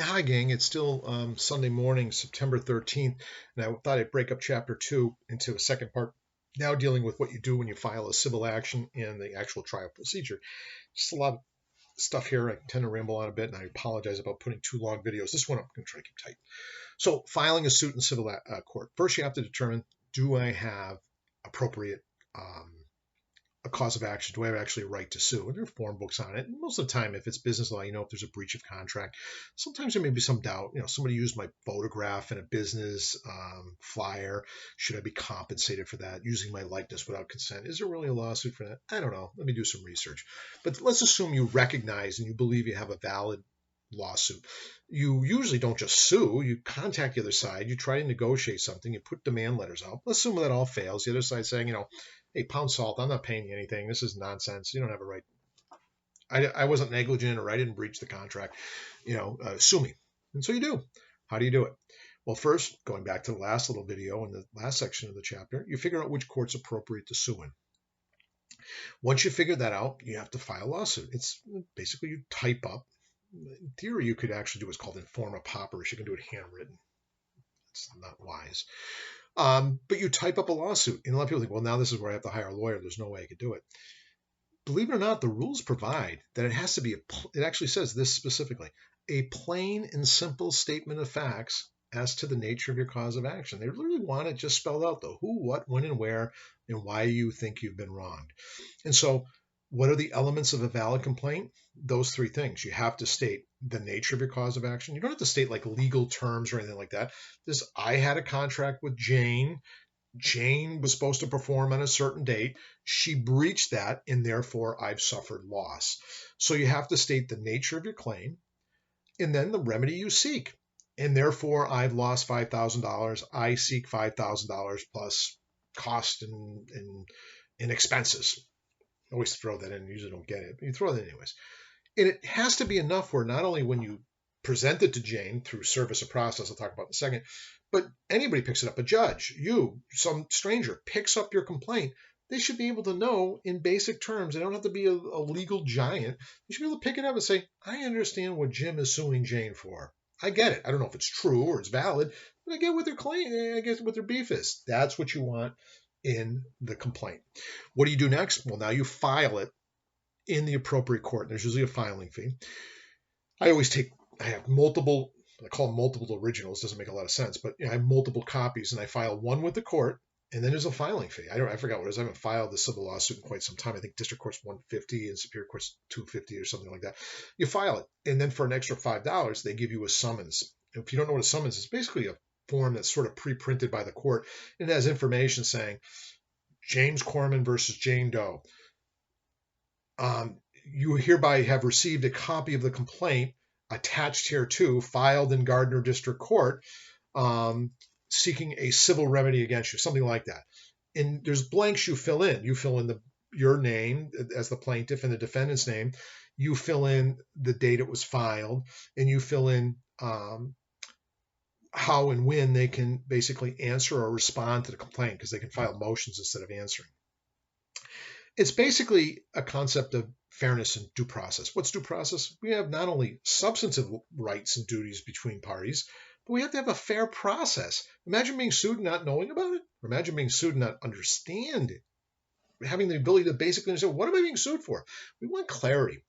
Hi, gang. It's still Sunday morning, September 13th, and I thought I'd break up chapter 2 into a second part, now dealing with what you do when you file a civil action and the actual trial procedure. Just a lot of stuff here. I tend to ramble on a bit, and I apologize about putting too long videos. This one I'm going to try to keep tight. So, filing a suit in civil court. First, you have to determine, do I have appropriate a cause of action? Do I have actually a right to sue? And there are form books on it. And most of the time, if it's business law, if there's a breach of contract. Sometimes there may be some doubt. Somebody used my photograph in a business flyer. Should I be compensated for that? Using my likeness without consent. Is there really a lawsuit for that? I don't know. Let me do some research. But let's assume you recognize and you believe you have a valid lawsuit. You usually don't just sue. You contact the other side. You try to negotiate something. You put demand letters out. Let's assume that all fails. The other side saying, hey, pound salt, I'm not paying you anything. This is nonsense. You don't have a right. I wasn't negligent, or I didn't breach the contract. Sue me. And so you do. How do you do it? Well, first, going back to the last little video in the last section of the chapter, you figure out which court's appropriate to sue in. Once you figure that out, you have to file a lawsuit. It's basically you type up. In theory, you could actually do what's called informa pauperis. You can do it handwritten. It's not wise. But you type up a lawsuit, and a lot of people think, well, now this is where I have to hire a lawyer. There's no way I could do it. Believe it or not, the rules provide that it has to be, it actually says this specifically, a plain and simple statement of facts as to the nature of your cause of action. They literally want it just spelled out, though, who, what, when, and where, and why you think you've been wronged. And so what are the elements of a valid complaint? Those three things. You have to state the nature of your cause of action. You don't have to state like legal terms or anything like that. I had a contract with Jane. Jane was supposed to perform on a certain date. She breached that, and therefore I've suffered loss. So you have to state the nature of your claim and then the remedy you seek. And therefore I've lost $5,000. I seek $5,000 plus cost and expenses. I always throw that in. Usually don't get it, but you throw that anyways. And it has to be enough where not only when you present it to Jane through service of process, I'll talk about in a second, but anybody picks it up, a judge, you, some stranger picks up your complaint, they should be able to know in basic terms. They don't have to be a legal giant. They should be able to pick it up and say, I understand what Jim is suing Jane for. I get it. I don't know if it's true or it's valid, but I get what their claim, I guess what their beef is. That's what you want in the complaint. What do you do next? Well, now you file it in the appropriate court. There's usually a filing fee. I have multiple, I call them multiple originals, doesn't make a lot of sense, but I have multiple copies, and I file one with the court, and then there's a filing fee. I forgot what it is. I haven't filed the civil lawsuit in quite some time. I think district court's $150 and superior court's $250 or something like that. You file it, and then for an extra $5, they give you a summons. If you don't know what a summons is, it's basically a form that's sort of pre-printed by the court. It has information saying James Corman versus Jane Doe. You hereby have received a copy of the complaint attached here to, filed in Gardner District Court, seeking a civil remedy against you, something like that. And there's blanks you fill in. You fill in your name as the plaintiff and the defendant's name. You fill in the date it was filed, and you fill in how and when they can basically answer or respond to the complaint, because they can file motions instead of answering. It's basically a concept of fairness and due process. What's due process? We have not only substantive rights and duties between parties, but we have to have a fair process. Imagine being sued and not knowing about it. Or imagine being sued and not understand it. Having the ability to basically understand, what am I being sued for? We want clarity.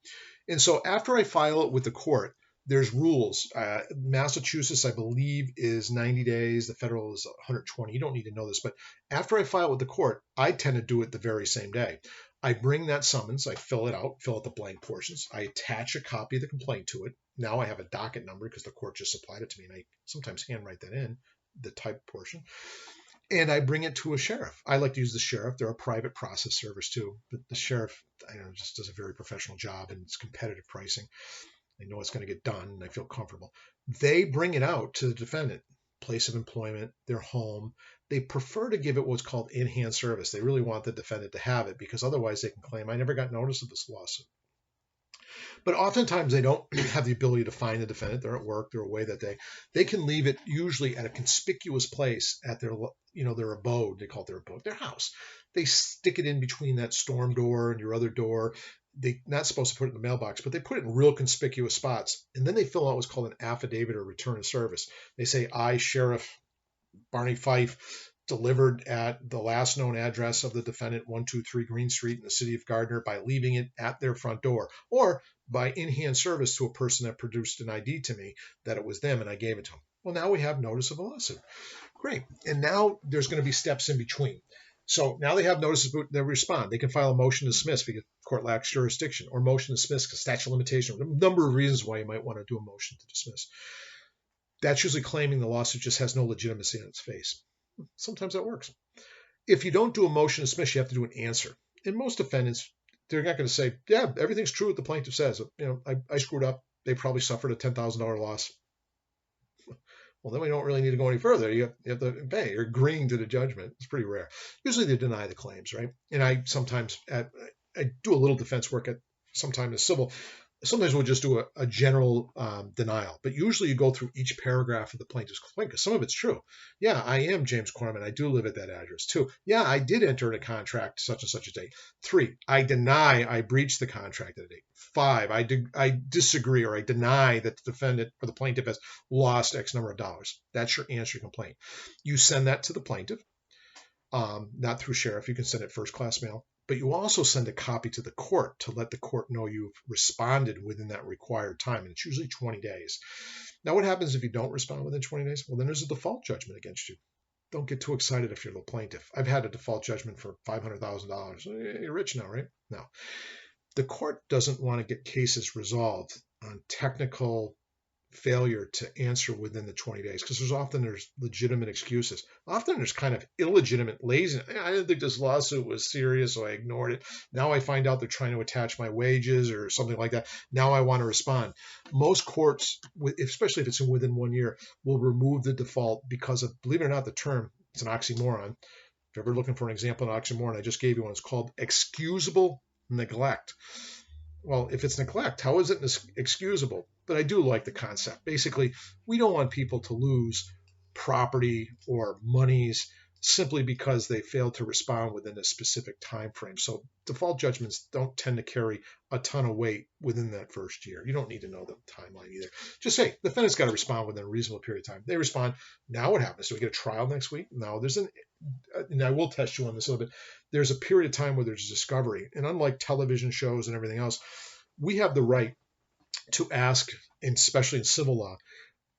And so after I file it with the court, there's rules. Massachusetts, I believe, is 90 days. The federal is 120. You don't need to know this, but after I file with the court, I tend to do it the very same day. I bring that summons, I fill it out, fill out the blank portions. I attach a copy of the complaint to it. Now I have a docket number because the court just supplied it to me, and I sometimes handwrite that in, the typed portion. And I bring it to a sheriff. I like to use the sheriff. They're a private process service too, but the sheriff, just does a very professional job, and it's competitive pricing. They know it's going to get done, and I feel comfortable. They bring it out to the defendant, place of employment, their home. They prefer to give it what's called in-hand service. They really want the defendant to have it, because otherwise they can claim, I never got notice of this lawsuit. But oftentimes they don't have the ability to find the defendant. They're at work, they're away that day. They can leave it usually at a conspicuous place at their abode. They call it their abode, their house. They stick it in between that storm door and your other door. they're not supposed to put it in the mailbox, but they put it in real conspicuous spots. And then they fill out what's called an affidavit or return of service. They say, I, Sheriff Barney Fife, delivered at the last known address of the defendant, 123 Green Street in the city of Gardner, by leaving it at their front door, or by in-hand service to a person that produced an ID to me that it was them and I gave it to them. Well, now we have notice of a lawsuit. Great. And now there's going to be steps in between. So now they have notices, they respond. They can file a motion to dismiss because the court lacks jurisdiction, or motion to dismiss because statute of limitation, a number of reasons why you might want to do a motion to dismiss. That's usually claiming the lawsuit just has no legitimacy on its face. Sometimes that works. If you don't do a motion to dismiss, you have to do an answer. And most defendants, they're not going to say, yeah, everything's true what the plaintiff says. I screwed up. They probably suffered a $10,000 loss. Well, then we don't really need to go any further. You have to pay. You're agreeing to the judgment. It's pretty rare. Usually they deny the claims, right? And I sometimes I do a little defense work at sometimes in civil. Sometimes we'll just do a general denial, but usually you go through each paragraph of the plaintiff's complaint because some of it's true. Yeah, I am James Corman. I do live at that address. 2, yeah, I did enter a contract such and such a date. 3, I deny I breached the contract at a date. 5, I disagree or I deny that the defendant or the plaintiff has lost X number of dollars. That's your answer complaint. You send that to the plaintiff, not through sheriff. You can send it first class mail. But you also send a copy to the court to let the court know you've responded within that required time. And it's usually 20 days. Now, what happens if you don't respond within 20 days? Well, then there's a default judgment against you. Don't get too excited if you're the plaintiff. I've had a default judgment for $500,000. You're rich now, right? No. The court doesn't want to get cases resolved on technical failure to answer within the 20 days because there's legitimate excuses. Often there's kind of illegitimate laziness. I didn't think this lawsuit was serious, so I ignored it. Now I find out they're trying to attach my wages or something like that. Now I want to respond. Most courts, especially if it's within 1 year, will remove the default because of, believe it or not, the term, it's an oxymoron. If you're ever looking for an example of an oxymoron, I just gave you one. It's called excusable neglect. Well, if it's neglect, how is it excusable? But I do like the concept. Basically, we don't want people to lose property or monies simply because they failed to respond within a specific time frame. So default judgments don't tend to carry a ton of weight within that first year. You don't need to know the timeline either. Just say, the defendant's got to respond within a reasonable period of time. They respond. Now what happens? Do we get a trial next week? No, and I will test you on this a little bit. There's a period of time where there's discovery. And unlike television shows and everything else, we have the right to ask, and especially in civil law,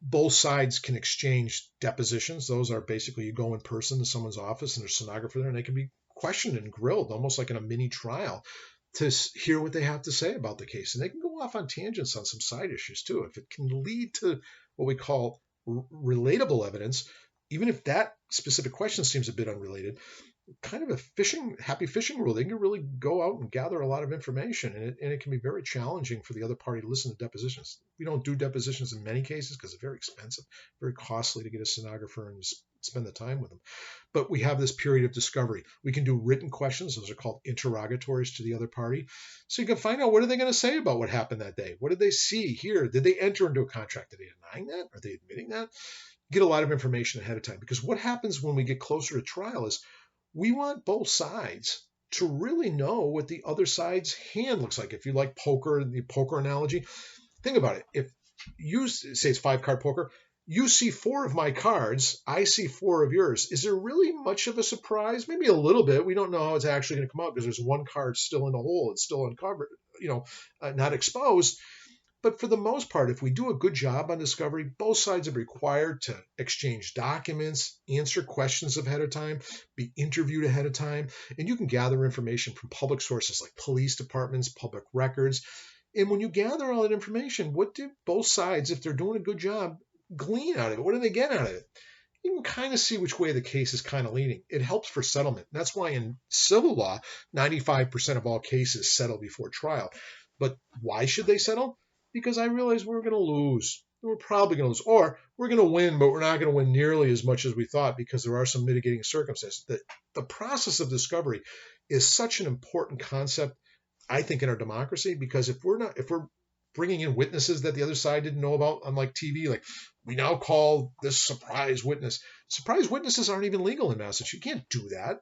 both sides can exchange depositions. Those are basically you go in person to someone's office and there's a stenographer there and they can be questioned and grilled almost like in a mini trial to hear what they have to say about the case. And they can go off on tangents on some side issues too. If it can lead to what we call relatable evidence, even if that specific question seems a bit unrelated, kind of a happy fishing rule. They can really go out and gather a lot of information, and it can be very challenging for the other party to listen to depositions. We don't do depositions in many cases because they're very expensive, very costly to get a stenographer and spend the time with them. But we have this period of discovery. We can do written questions. Those are called interrogatories to the other party. So you can find out, what are they going to say about what happened that day? What did they see, hear? Did they enter into a contract? Are they denying that? Are they admitting that? Get a lot of information ahead of time, because what happens when we get closer to trial is we want both sides to really know what the other side's hand looks like. If you like poker, the poker analogy, think about it. If you say it's 5-card poker, you see 4 of my cards, I see 4 of yours. Is there really much of a surprise? Maybe a little bit. We don't know how it's actually going to come out because there's one card still in the hole. It's still uncovered, not exposed. But for the most part, if we do a good job on discovery, both sides are required to exchange documents, answer questions ahead of time, be interviewed ahead of time, and you can gather information from public sources like police departments, public records. And when you gather all that information, what do both sides, if they're doing a good job, glean out of it? What do they get out of it? You can kind of see which way the case is kind of leaning. It helps for settlement. That's why in civil law, 95% of all cases settle before trial. But why should they settle? Because I realized we're going to lose. We're probably going to lose. Or we're going to win, but we're not going to win nearly as much as we thought because there are some mitigating circumstances. The process of discovery is such an important concept, I think, in our democracy, because if we're bringing in witnesses that the other side didn't know about, unlike TV, like we now call this surprise witness. Surprise witnesses aren't even legal in Massachusetts. You can't do that.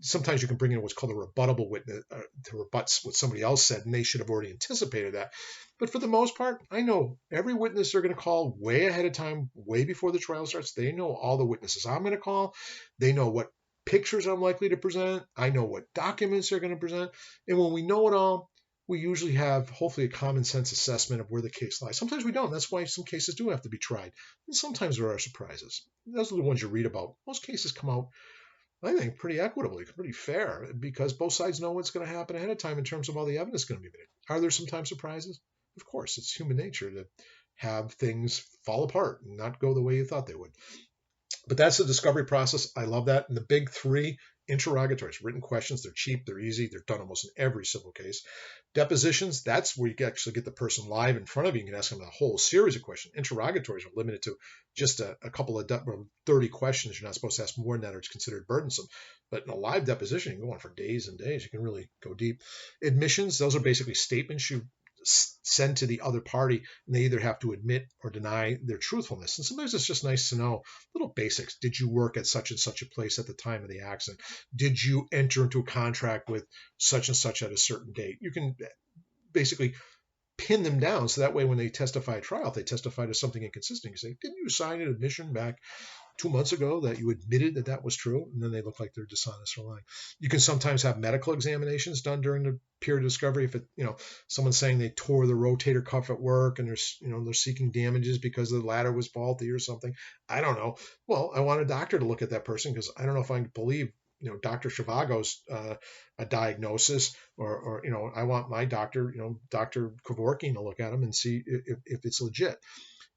Sometimes you can bring in what's called a rebuttable witness to rebut what somebody else said, and they should have already anticipated that. But for the most part, I know every witness they're going to call way ahead of time, way before the trial starts. They know all the witnesses I'm going to call. They know what pictures I'm likely to present. I know what documents they're going to present. And when we know it all, we usually have hopefully a common sense assessment of where the case lies. Sometimes we don't. That's why some cases do have to be tried. And sometimes there are surprises. Those are the ones you read about. Most cases come out, I think, pretty equitably, pretty fair, because both sides know what's going to happen ahead of time in terms of all the evidence going to be made. Are there sometimes surprises? Of course, it's human nature to have things fall apart and not go the way you thought they would. But that's the discovery process. I love that. And the big three: interrogatories, written questions. They're cheap, they're easy, they're done almost in every civil case. Depositions, that's where you can actually get the person live in front of you. You can ask them a whole series of questions. Interrogatories are limited to just a couple of 30 questions. You're not supposed to ask more than that, or it's considered burdensome. But in a live deposition, you can go on for days and days. You can really go deep. Admissions, those are basically statements you send to the other party, and they either have to admit or deny their truthfulness. And sometimes it's just nice to know little basics. Did you work at such and such a place at the time of the accident? Did you enter into a contract with such and such at a certain date? You can basically pin them down, so that way when they testify at trial, if they testify to something inconsistent, you say, didn't you sign an admission back 2 months ago that you admitted that that was true? And then they look like they're dishonest or lying. You can sometimes have medical examinations done during the period of discovery. If someone's saying they tore the rotator cuff at work and they're seeking damages because the ladder was faulty or something. I don't know. Well, I want a doctor to look at that person, because I don't know if I can believe Dr. Zhivago's a diagnosis, or I want my doctor, Dr. Kevorkian, to look at him and see if it's legit.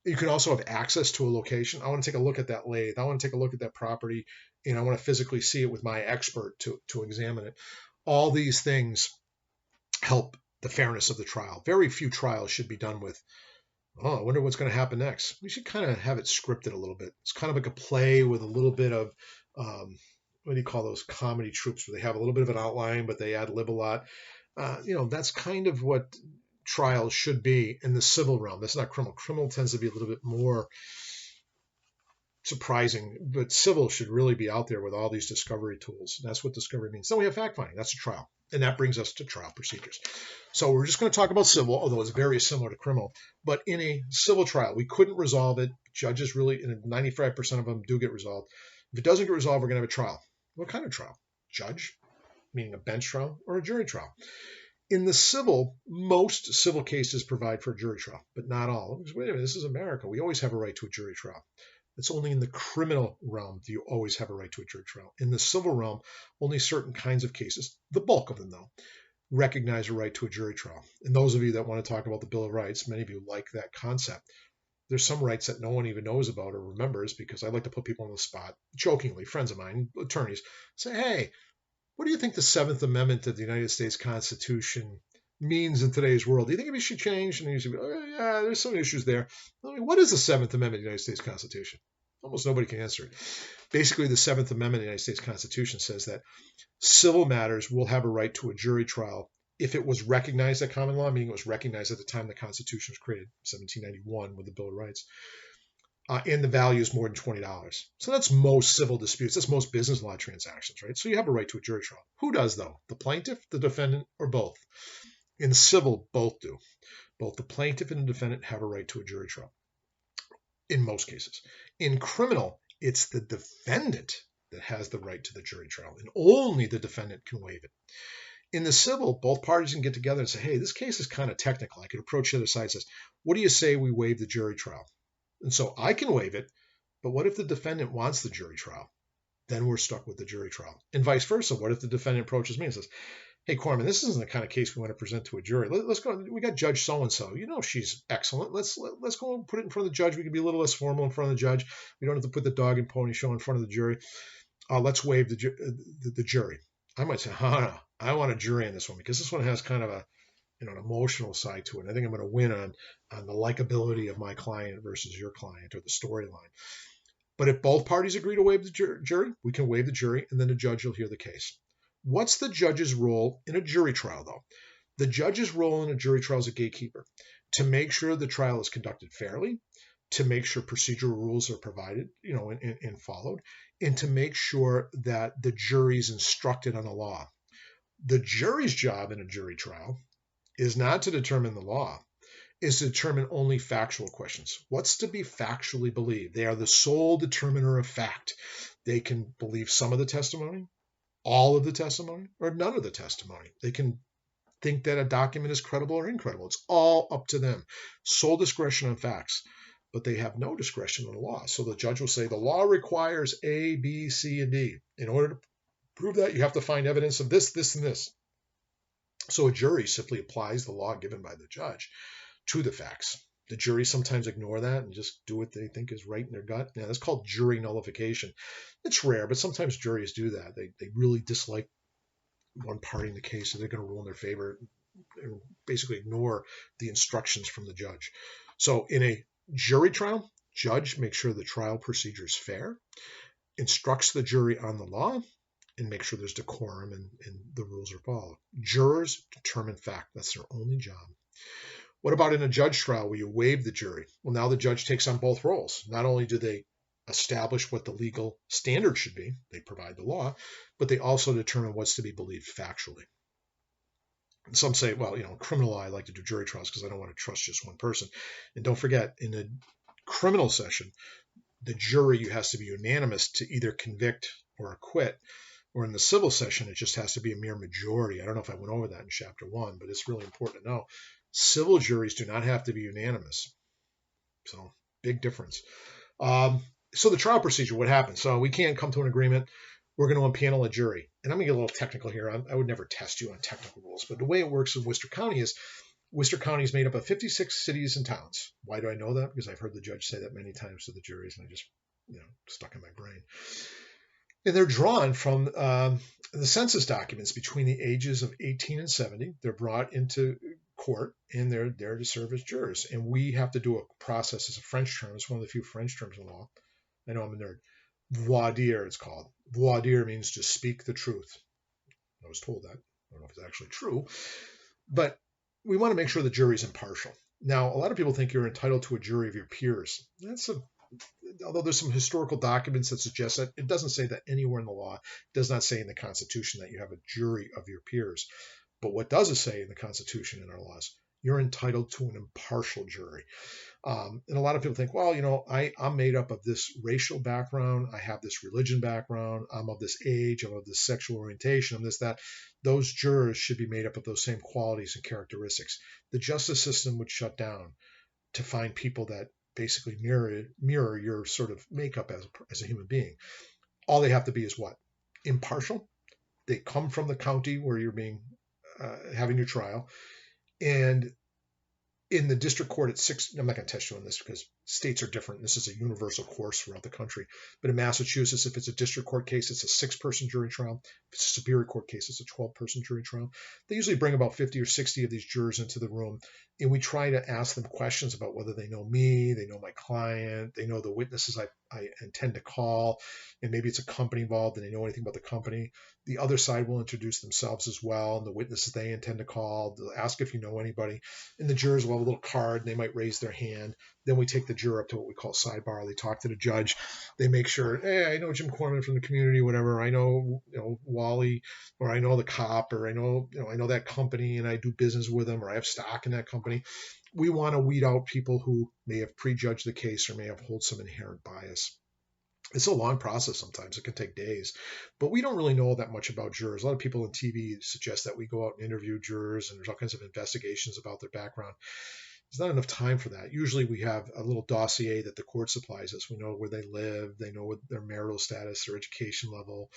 You can also have access to a location. I want to take a look at that lathe. I want to take a look at that property, and I want to physically see it with my expert to examine it. All these things help the fairness of the trial. Very few trials should be done with, I wonder what's going to happen next. We should kind of have it scripted a little bit. It's kind of like a play with a little bit of, what do you call those comedy troupes, where they have a little bit of an outline, but they ad lib a lot. That's kind of what trials should be in the civil realm. That's not criminal. Criminal tends to be a little bit more surprising, but civil should really be out there with all these discovery tools. That's what discovery means. Then we have fact finding. That's a trial. And that brings us to trial procedures. So we're just going to talk about civil, although it's very similar to criminal. But in a civil trial, we couldn't resolve it. Judges really, and 95% of them do get resolved. If it doesn't get resolved, we're going to have a trial. What kind of trial? Judge, meaning a bench trial, or a jury trial? In the civil, most civil cases provide for a jury trial, but not all. Because, wait a minute, this is America. We always have a right to a jury trial. It's only in the criminal realm do you always have a right to a jury trial. In the civil realm, only certain kinds of cases, the bulk of them though, recognize a right to a jury trial. And those of you that want to talk about the Bill of Rights, many of you like that concept. There's some rights that no one even knows about or remembers, because I like to put people on the spot, jokingly, friends of mine, attorneys, say, hey, what do you think the Seventh Amendment of the United States Constitution means in today's world? Do you think it should change? And you say, oh, yeah, there's some issues there. I mean, what is the Seventh Amendment of the United States Constitution? Almost nobody can answer it. Basically, the Seventh Amendment of the United States Constitution says that civil matters will have a right to a jury trial if it was recognized at common law, meaning it was recognized at the time the Constitution was created, 1791, with the Bill of Rights, and the value is more than $20. So that's most civil disputes. That's most business law transactions, right? So you have a right to a jury trial. Who does, though? The plaintiff, the defendant, or both? In civil, both do. Both the plaintiff and the defendant have a right to a jury trial in most cases. In criminal, it's the defendant that has the right to the jury trial, and only the defendant can waive it. In the civil, both parties can get together and say, hey, this case is kind of technical. I could approach the other side and says, what do you say we waive the jury trial? And so I can waive it, but what if the defendant wants the jury trial? Then we're stuck with the jury trial. And vice versa. What if the defendant approaches me and says, hey, Corman, this isn't the kind of case we want to present to a jury. Let's go. We got Judge so-and-so. She's excellent. Let's go and put it in front of the judge. We can be a little less formal in front of the judge. We don't have to put the dog and pony show in front of the jury. Let's waive the jury. I might say, no, I want a jury on this one, because this one has kind of an emotional side to it. I think I'm going to win on the likability of my client versus your client, or the storyline. But if both parties agree to waive the jury, we can waive the jury, and then the judge will hear the case. What's the judge's role in a jury trial, though? The judge's role in a jury trial is a gatekeeper, to make sure the trial is conducted fairly, to make sure procedural rules are provided, and followed, and to make sure that the jury's instructed on the law. The jury's job in a jury trial is not to determine the law, is to determine only factual questions. What's to be factually believed? They are the sole determiner of fact. They can believe some of the testimony, all of the testimony, or none of the testimony. They can think that a document is credible or incredible. It's all up to them. Sole discretion on facts, but they have no discretion on the law. So the judge will say the law requires A, B, C, and D. In order to prove that, you have to find evidence of this, this, and this. So a jury simply applies the law given by the judge to the facts. The jury sometimes ignore that and just do what they think is right in their gut. Now, that's called jury nullification. It's rare, but sometimes juries do that. They really dislike one party in the case, so they're going to rule in their favor and basically ignore the instructions from the judge. So in a jury trial, judge makes sure the trial procedure is fair, instructs the jury on the law, and make sure there's decorum and the rules are followed. Jurors determine fact. That's their only job. What about in a judge trial where you waive the jury? Well, now the judge takes on both roles. Not only do they establish what the legal standard should be, they provide the law, but they also determine what's to be believed factually. And some say, well, in criminal law, I like to do jury trials because I don't want to trust just one person. And don't forget, in a criminal session, the jury has to be unanimous to either convict or acquit. Or in the civil session, it just has to be a mere majority. I don't know if I went over that in chapter 1, but it's really important to know. Civil juries do not have to be unanimous. So, big difference. So the trial procedure, what happens? So we can't come to an agreement. We're going to impanel a jury. And I'm going to get a little technical here. I would never test you on technical rules. But the way it works in Worcester County is made up of 56 cities and towns. Why do I know that? Because I've heard the judge say that many times to the juries, and I just, stuck in my brain. And they're drawn from the census documents between the ages of 18 and 70. They're brought into court, and they're there to serve as jurors. And we have to do a process. It's a French term. It's one of the few French terms in law. I know I'm a nerd. Voir dire, it's called. Voir dire means to speak the truth. I was told that. I don't know if it's actually true. But we want to make sure the jury's impartial. Now, a lot of people think you're entitled to a jury of your peers. Although there's some historical documents that suggest that, it doesn't say that anywhere in the law. It does not say in the Constitution that you have a jury of your peers. But what does it say in the Constitution and our laws? You're entitled to an impartial jury. And a lot of people think, well, I'm made up of this racial background. I have this religion background. I'm of this age. I'm of this sexual orientation. I'm this, that. Those jurors should be made up of those same qualities and characteristics. The justice system would shut down to find people that basically mirror your sort of makeup as a human being. All they have to be is what? Impartial. They come from the county where you're having your trial. And in the district court at 6, I'm not going to test you on this because states are different. This is a universal course throughout the country. But in Massachusetts, if it's a district court case, it's a 6-person jury trial. If it's a superior court case, it's a 12-person jury trial. They usually bring about 50 or 60 of these jurors into the room, and we try to ask them questions about whether they know me, they know my client, they know the witnesses I intend to call, and maybe it's a company involved and they know anything about the company. The other side will introduce themselves as well, and the witnesses they intend to call. They'll ask if you know anybody, and the jurors will have a little card, and they might raise their hand. Then we take the juror up to what we call sidebar. They talk to the judge. They make sure, hey, I know Jim Corman from the community, whatever. I know, Wally, or I know the cop, or I know that company, and I do business with them, or I have stock in that company. We want to weed out people who may have prejudged the case or may have hold some inherent bias. It's a long process sometimes. It can take days. But we don't really know that much about jurors. A lot of people on TV suggest that we go out and interview jurors, and there's all kinds of investigations about their background. There's not enough time for that. Usually we have a little dossier that the court supplies us. We know where they live. They know what their marital status, their education level,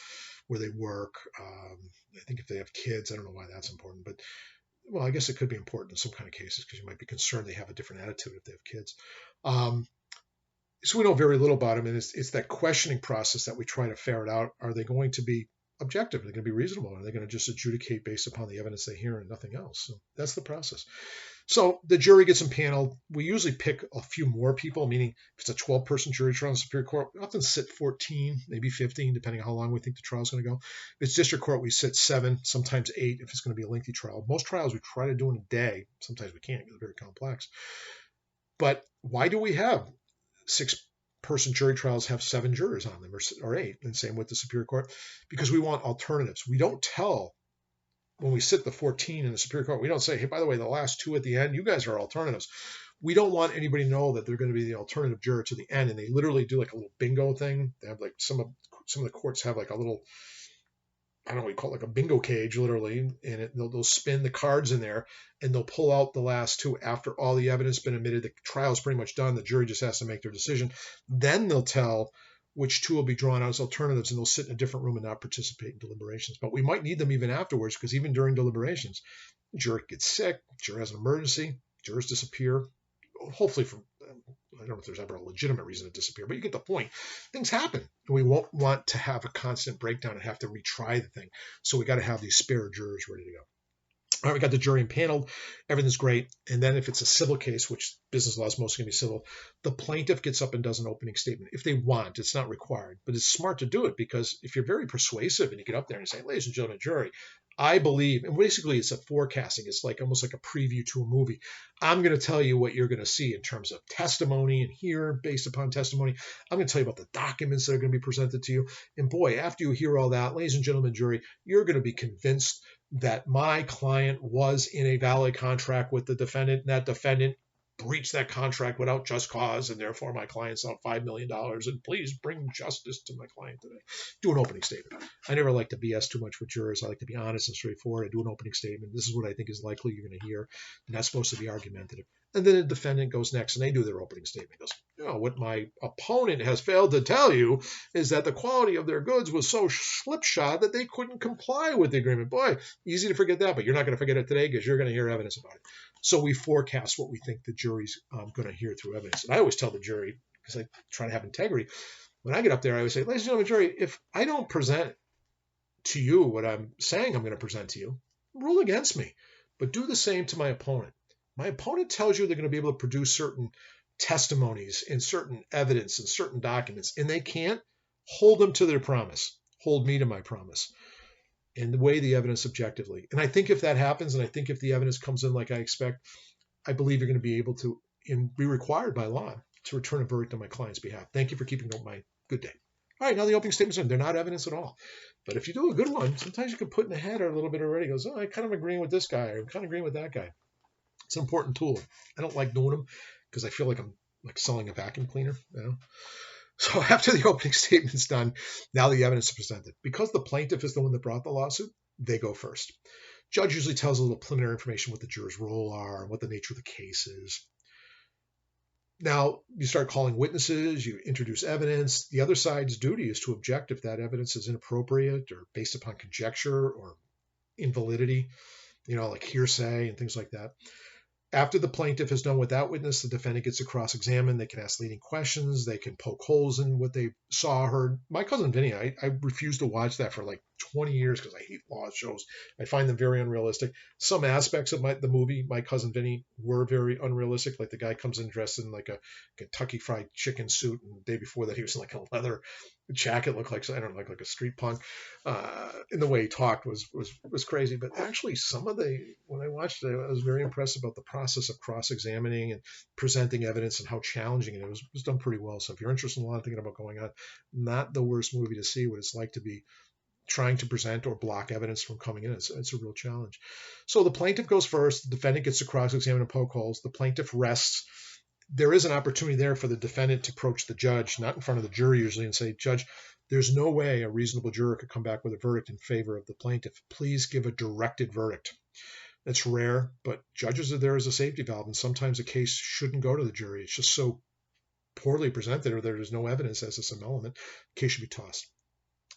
where they work. I think if they have kids, I don't know why that's important. But, well, I guess it could be important in some kind of cases because you might be concerned they have a different attitude if they have kids. So we know very little about them, and it's that questioning process that we try to ferret out. Are they going to be objective? Are they going to be reasonable? Are they going to just adjudicate based upon the evidence they hear and nothing else? So that's the process. So the jury gets impaneled. We usually pick a few more people, meaning if it's a 12-person jury trial in the Superior Court, we often sit 14, maybe 15, depending on how long we think the trial is going to go. If it's District Court, we sit 7, sometimes 8 if it's going to be a lengthy trial. Most trials we try to do in a day. Sometimes we can't because they're very complex. But why do we have 6-person jury trials have 7 jurors on them, or 8, and same with the Superior Court, because we want alternatives. We don't tell, when we sit the 14 in the Superior Court, we don't say, hey, by the way, the last 2 at the end, you guys are alternatives. We don't want anybody to know that they're going to be the alternative juror to the end. And they literally do like a little bingo thing. They have like some of the courts have like a little, I don't know what you call it, like a bingo cage, literally, and they'll spin the cards in there, and they'll pull out the last 2 after all the evidence has been admitted. The trial's pretty much done. The jury just has to make their decision. Then they'll tell which 2 will be drawn out as alternatives, and they'll sit in a different room and not participate in deliberations. But we might need them even afterwards, because even during deliberations, the juror gets sick, the juror has an emergency, jurors disappear, hopefully from, I don't know if there's ever a legitimate reason to disappear, but you get the point. Things happen. We won't want to have a constant breakdown and have to retry the thing. So we got to have these spare jurors ready to go. All right, we got the jury impaneled. Everything's great. And then if it's a civil case, which business law is mostly going to be civil, the plaintiff gets up and does an opening statement. If they want, it's not required. But it's smart to do it, because if you're very persuasive and you get up there and say, ladies and gentlemen, jury, I believe, and basically it's a forecasting. It's like almost like a preview to a movie. I'm going to tell you what you're going to see in terms of testimony, and here, based upon testimony, I'm going to tell you about the documents that are going to be presented to you. And boy, after you hear all that, ladies and gentlemen, jury, you're going to be convinced that my client was in a valid contract with the defendant, and that defendant breached that contract without just cause, and therefore my client's out $5 million, and please bring justice to my client today. Do an opening statement. I never like to BS too much with jurors. I like to be honest and straightforward. I do an opening statement. This is what I think is likely you're going to hear, and that's supposed to be argumentative. And then the defendant goes next, and they do their opening statement. Goes, what my opponent has failed to tell you is that the quality of their goods was so slipshod that they couldn't comply with the agreement. Boy, easy to forget that, but you're not going to forget it today, because you're going to hear evidence about it. So we forecast what we think the jury's going to hear through evidence. And I always tell the jury, because I try to have integrity, when I get up there, I always say, ladies and gentlemen, jury, if I don't present to you what I'm saying I'm going to present to you, rule against me. But do the same to my opponent. My opponent tells you they're going to be able to produce certain testimonies and certain evidence and certain documents, and they can't. Hold them to their promise. Hold me to my promise. And weigh the evidence objectively. And I think if that happens, and I think if the evidence comes in like I expect, I believe you're going to be able to, and be required by law, to return a verdict on my client's behalf. Thank you for keeping up my good day. All right, now the opening statements are, they're not evidence at all. But if you do a good one, sometimes you can put in the head a little bit already. It goes, I kind of agreeing with this guy, or I'm kind of agreeing with that guy. It's an important tool. I don't like doing them because I feel like I'm like selling a vacuum cleaner, So after the opening statement's done, now the evidence is presented. Because the plaintiff is the one that brought the lawsuit, they go first. Judge usually tells a little preliminary information what the jurors' role are and what the nature of the case is. Now, you start calling witnesses, you introduce evidence. The other side's duty is to object if that evidence is inappropriate or based upon conjecture or invalidity, like hearsay and things like that. After the plaintiff has done with that witness, the defendant gets to cross-examine. They can ask leading questions. They can poke holes in what they saw or heard. My Cousin Vinny, I refused to watch that for like 20 years because I hate law shows. I find them very unrealistic. Some aspects of the movie, My Cousin Vinny, were very unrealistic. Like the guy comes in dressed in like a Kentucky Fried Chicken suit, and the day before that he was in like a leather jacket, looked like, I don't know, like a street punk. And the way he talked was crazy. But actually, when I watched it, I was very impressed about the process of cross-examining and presenting evidence and how challenging it was. It was done pretty well. So if you're interested in a lot of thinking about going on, not the worst movie to see what it's like to be trying to present or block evidence from coming in. It's a real challenge. So the plaintiff goes first. The defendant gets to cross-examine and poke holes. The plaintiff rests. There is an opportunity there for the defendant to approach the judge, not in front of the jury usually, and say, Judge, there's no way a reasonable juror could come back with a verdict in favor of the plaintiff. Please give a directed verdict. That's rare, but judges are there as a safety valve, and sometimes a case shouldn't go to the jury. It's just so poorly presented, or there's no evidence as to some element. The case should be tossed.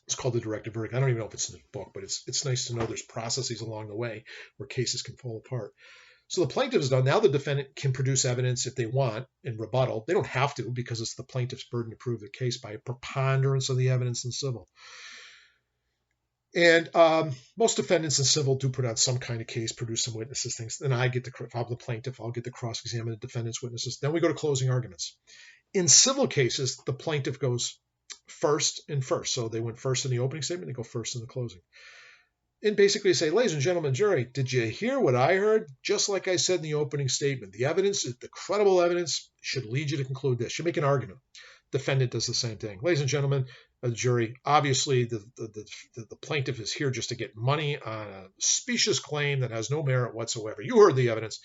It's called the directed verdict. I don't even know if it's in the book, but it's nice to know there's processes along the way where cases can fall apart. So the plaintiff is done. Now the defendant can produce evidence if they want in rebuttal. They don't have to, because it's the plaintiff's burden to prove the case by a preponderance of the evidence in civil. And most defendants in civil do put on some kind of case, produce some witnesses, things. Then if I'm the plaintiff, I'll get to cross-examine the defendant's witnesses. Then we go to closing arguments. In civil cases, the plaintiff goes first. So they went first in the opening statement, they go first in the closing. and basically say, ladies and gentlemen, jury, did you hear what I heard? Just like I said in the opening statement, the evidence, the credible evidence should lead you to conclude this. Should make an argument. Defendant does the same thing. Ladies and gentlemen, the jury, obviously the plaintiff is here just to get money on a specious claim that has no merit whatsoever. You heard the evidence,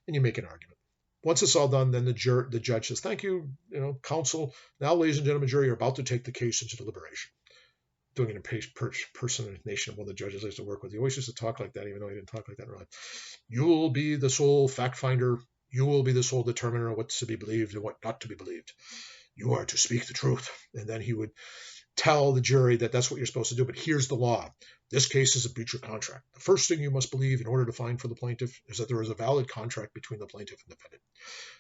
and you make an argument. Once it's all done, then the judge says, thank you, counsel. Now, ladies and gentlemen, jury, you're about to take the case into deliberation. Doing an impersonation of one of the judges I used to work with. He always used to talk like that, even though he didn't talk like that in real life. You will be the sole fact finder. You will be the sole determiner of what's to be believed and what not to be believed. You are to speak the truth. And then he would tell the jury that that's what you're supposed to do. But here's the law. This case is a breach of contract. The first thing you must believe in order to find for the plaintiff is that there is a valid contract between the plaintiff and defendant.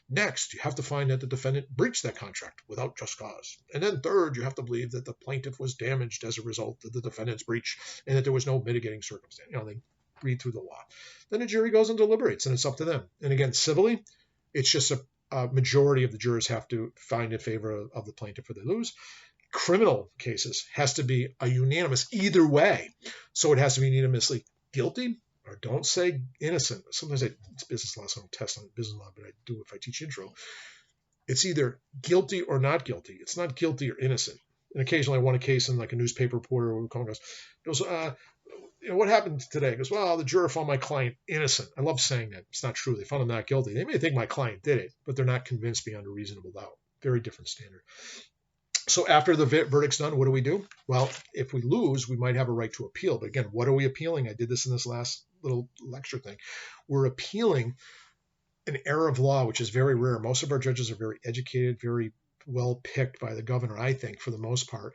Next, you have to find that the defendant breached that contract without just cause. And then third, you have to believe that the plaintiff was damaged as a result of the defendant's breach and that there was no mitigating circumstance. They read through the law. Then the jury goes and deliberates, and it's up to them. And again, civilly, it's just a majority of the jurors have to find in favor of the plaintiff or they lose. Criminal cases has to be a unanimous either way. So it has to be unanimously guilty or don't say innocent. Sometimes it's business law, so I don't test on business law, but I do if I teach intro. It's either guilty or not guilty. It's not guilty or innocent. And occasionally I won a case in like a newspaper reporter who goes, what happened today? He goes, well, the juror found my client innocent. I love saying that. It's not true. They found him not guilty. They may think my client did it, but they're not convinced beyond a reasonable doubt. Very different standard. So after the verdict's done, what do? Well, if we lose, we might have a right to appeal. But again, what are we appealing? I did this in this last little lecture thing. We're appealing an error of law, which is very rare. Most of our judges are very educated, very well picked by the governor, I think, for the most part.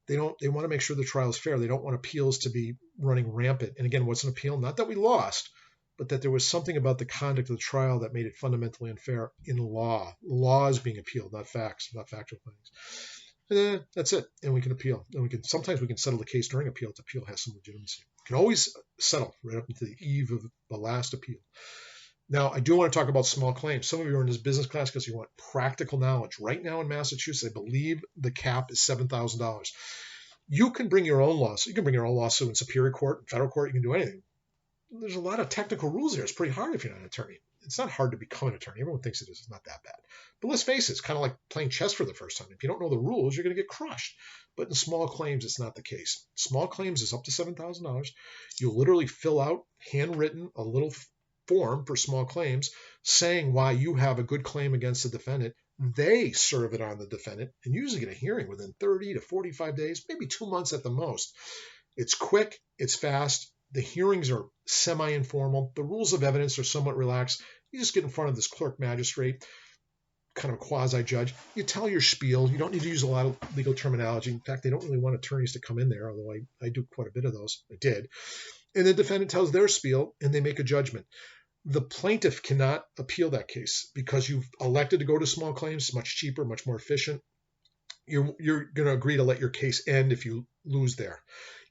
They want to make sure the trial is fair. They don't want appeals to be running rampant. And again, what's an appeal? Not that we lost, but that there was something about the conduct of the trial that made it fundamentally unfair in law. Law is being appealed, not facts, not factual things. And that's it. And we can appeal. And sometimes we can settle the case during appeal if the appeal has some legitimacy. We can always settle right up into the eve of the last appeal. Now, I do want to talk about small claims. Some of you are in this business class because you want practical knowledge. Right now in Massachusetts, I believe the cap is $7,000. You can bring your own lawsuit. You can bring your own lawsuit in Superior Court, federal court. You can do anything. There's a lot of technical rules there. It's pretty hard if you're not an attorney. It's not hard to become an attorney. Everyone thinks it is. It's not that bad. But let's face it, it's kind of like playing chess for the first time. If you don't know the rules, you're going to get crushed. But in small claims, it's not the case. Small claims is up to $7,000. You'll literally fill out, handwritten, a little form for small claims saying why you have a good claim against the defendant. They serve it on the defendant and usually get a hearing within 30 to 45 days, maybe 2 months at the most. It's quick. It's fast. The hearings are semi-informal. The rules of evidence are somewhat relaxed. You just get in front of this clerk magistrate, kind of quasi-judge. You tell your spiel. You don't need to use a lot of legal terminology. In fact, they don't really want attorneys to come in there, although I do quite a bit of those. I did. And the defendant tells their spiel, and they make a judgment. The plaintiff cannot appeal that case because you've elected to go to small claims. Much cheaper, much more efficient. You're going to agree to let your case end if you lose there.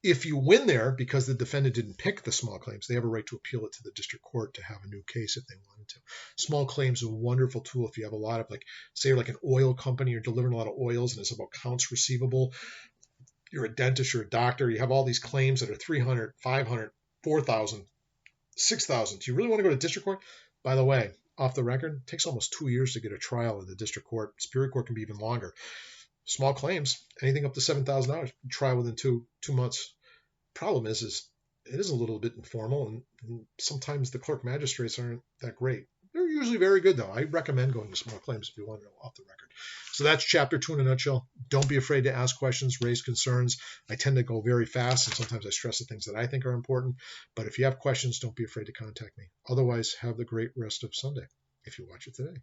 If you win there because the defendant didn't pick the small claims, they have a right to appeal it to the district court to have a new case if they wanted to. Small claims are a wonderful tool if you have a lot of, say you're like an oil company, you're delivering a lot of oils and it's about accounts receivable. You're a dentist, you're a doctor, you have all these claims that are 300, 500, 4,000, 6,000. Do you really want to go to district court? By the way, off the record, it takes almost 2 years to get a trial in the district court. Superior Court can be even longer. Small claims, anything up to $7,000, trial within two months. Problem is it is a little bit informal, and sometimes the clerk magistrates aren't that great. They're usually very good, though. I recommend going to small claims if you want to go off the record. So that's chapter 2 in a nutshell. Don't be afraid to ask questions, raise concerns. I tend to go very fast, and sometimes I stress the things that I think are important. But if you have questions, don't be afraid to contact me. Otherwise, have the great rest of Sunday if you watch it today.